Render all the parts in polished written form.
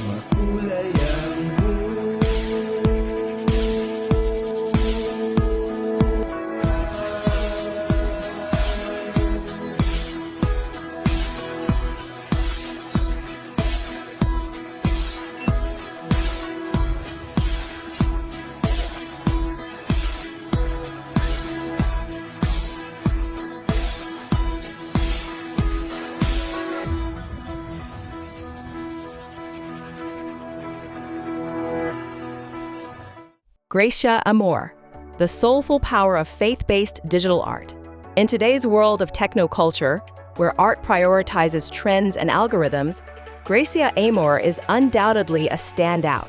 makulay ang Gracia Amor, the soulful power of faith-based digital art. In today's world of technoculture, where art prioritizes trends and algorithms, Gracia Amor is undoubtedly a standout.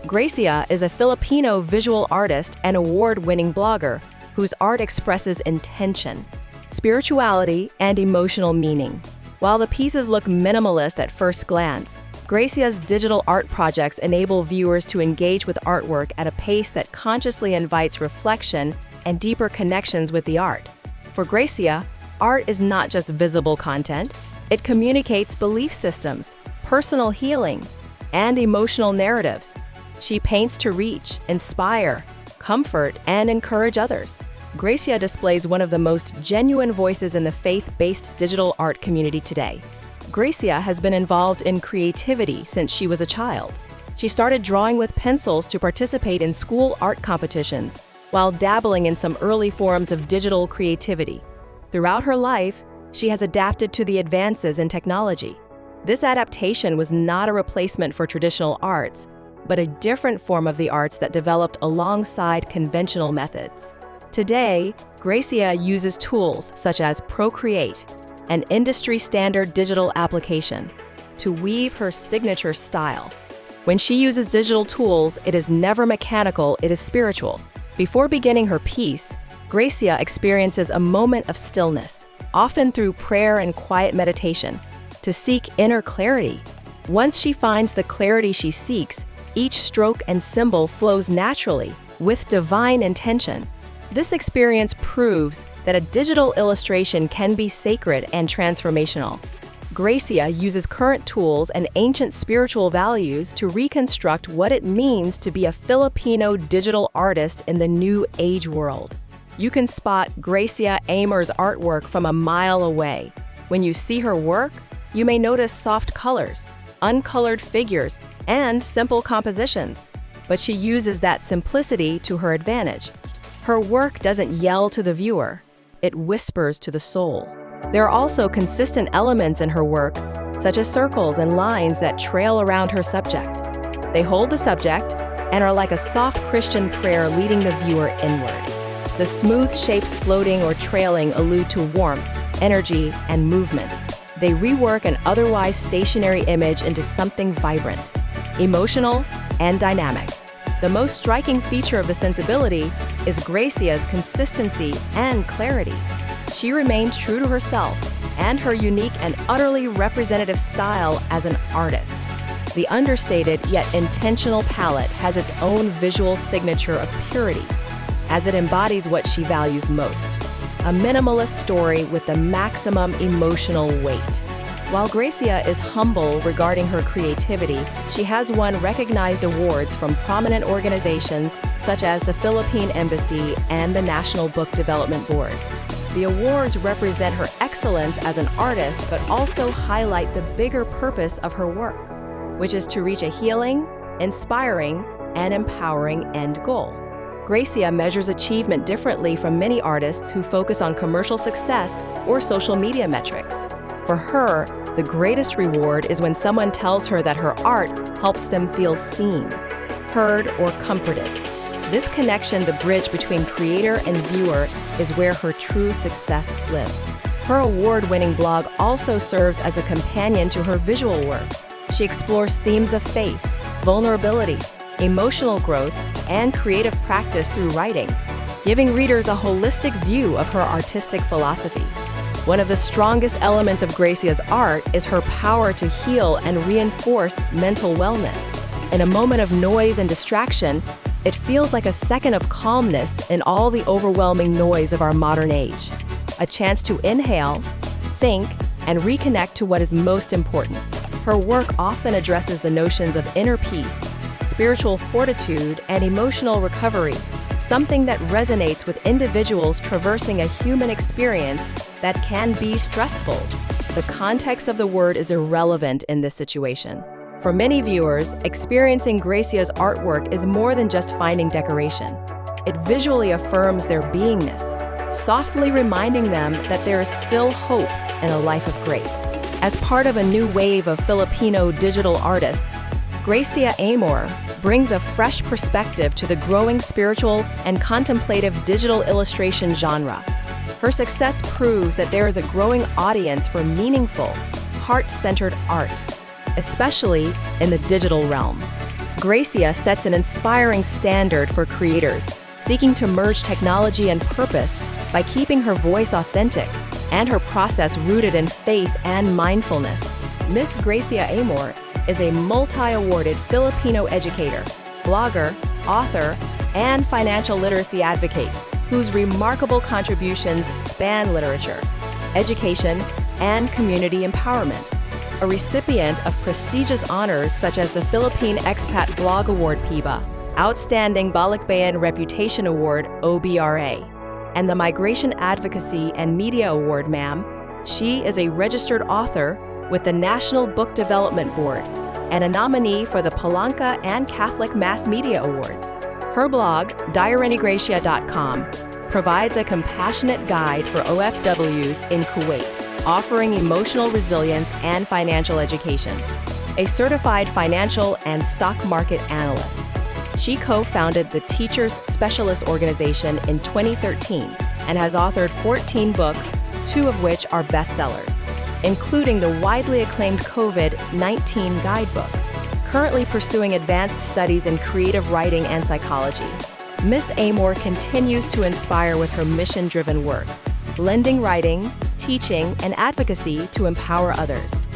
Gracia is a Filipino visual artist and award-winning blogger whose art expresses intention, spirituality, and emotional meaning. While the pieces look minimalist at first glance, Gracia's digital art projects enable viewers to engage with artwork at a pace that consciously invites reflection and deeper connections with the art. For Gracia, art is not just visible content, it communicates belief systems, personal healing, and emotional narratives. She paints to reach, inspire, comfort, and encourage others. Gracia displays one of the most genuine voices in the faith-based digital art community today. Gracia has been involved in creativity since she was a child. She started drawing with pencils to participate in school art competitions, while dabbling in some early forms of digital creativity. Throughout her life, she has adapted to the advances in technology. This adaptation was not a replacement for traditional arts, but a different form of the arts that developed alongside conventional methods. Today, Gracia uses tools such as Procreate, an industry-standard digital application, to weave her signature style. When she uses digital tools, it is never mechanical, it is spiritual. Before beginning her piece, Gracia experiences a moment of stillness, often through prayer and quiet meditation, to seek inner clarity. Once she finds the clarity she seeks, each stroke and symbol flows naturally, with divine intention. This experience proves that a digital illustration can be sacred and transformational. Gracia uses current tools and ancient spiritual values to reconstruct what it means to be a Filipino digital artist in the new age world. You can spot Gracia Amor's artwork from a mile away. When you see her work, you may notice soft colors, uncolored figures, and simple compositions. But she uses that simplicity to her advantage. Her work doesn't yell to the viewer, it whispers to the soul. There are also consistent elements in her work, such as circles and lines that trail around her subject. They hold the subject and are like a soft Christian prayer leading the viewer inward. The smooth shapes floating or trailing allude to warmth, energy, and movement. They rework an otherwise stationary image into something vibrant, emotional, and dynamic. The most striking feature of the sensibility is Gracia's consistency and clarity. She remained true to herself and her unique and utterly representative style as an artist. The understated yet intentional palette has its own visual signature of purity, as it embodies what she values most, a minimalist story with the maximum emotional weight. While Gracia is humble regarding her creativity, she has won recognized awards from prominent organizations such as the Philippine Embassy and the National Book Development Board. The awards represent her excellence as an artist, but also highlight the bigger purpose of her work, which is to reach a healing, inspiring, and empowering end goal. Gracia measures achievement differently from many artists who focus on commercial success or social media metrics. For her, the greatest reward is when someone tells her that her art helps them feel seen, heard, or comforted. This connection, the bridge between creator and viewer, is where her true success lives. Her award-winning blog also serves as a companion to her visual work. She explores themes of faith, vulnerability, emotional growth, and creative practice through writing, giving readers a holistic view of her artistic philosophy. One of the strongest elements of Gracia's art is her power to heal and reinforce mental wellness. In a moment of noise and distraction, it feels like a second of calmness in all the overwhelming noise of our modern age. A chance to inhale, think, and reconnect to what is most important. Her work often addresses the notions of inner peace, spiritual fortitude, and emotional recovery, something that resonates with individuals traversing a human experience that can be stressful. The context of the word is irrelevant in this situation. For many viewers, experiencing Gracia's artwork is more than just finding decoration. It visually affirms their beingness, softly reminding them that there is still hope in a life of grace. As part of a new wave of Filipino digital artists, Gracia Amor brings a fresh perspective to the growing spiritual and contemplative digital illustration genre. Her success proves that there is a growing audience for meaningful, heart-centered art, especially in the digital realm. Gracia sets an inspiring standard for creators seeking to merge technology and purpose by keeping her voice authentic and her process rooted in faith and mindfulness. Miss Gracia Amor is a multi-awarded Filipino educator, blogger, author, and financial literacy advocate whose remarkable contributions span literature, education, and community empowerment. A recipient of prestigious honors such as the Philippine Expat Blog Award PIBA, Outstanding Balikbayan Reputation Award OBRA, and the Migration Advocacy and Media Award MAM. She is a registered author with the National Book Development Board and a nominee for the Palanca and Catholic Mass Media Awards. Her blog, diarygracia.com, provides a compassionate guide for OFWs in Kuwait, offering emotional resilience and financial education. A certified financial and stock market analyst, she co-founded the Teachers Specialist Organization in 2013 and has authored 14 books, 2 of which are bestsellers, including the widely acclaimed COVID-19 guidebook. Currently pursuing advanced studies in creative writing and psychology, Ms. Amor continues to inspire with her mission-driven work, blending writing, teaching, and advocacy to empower others.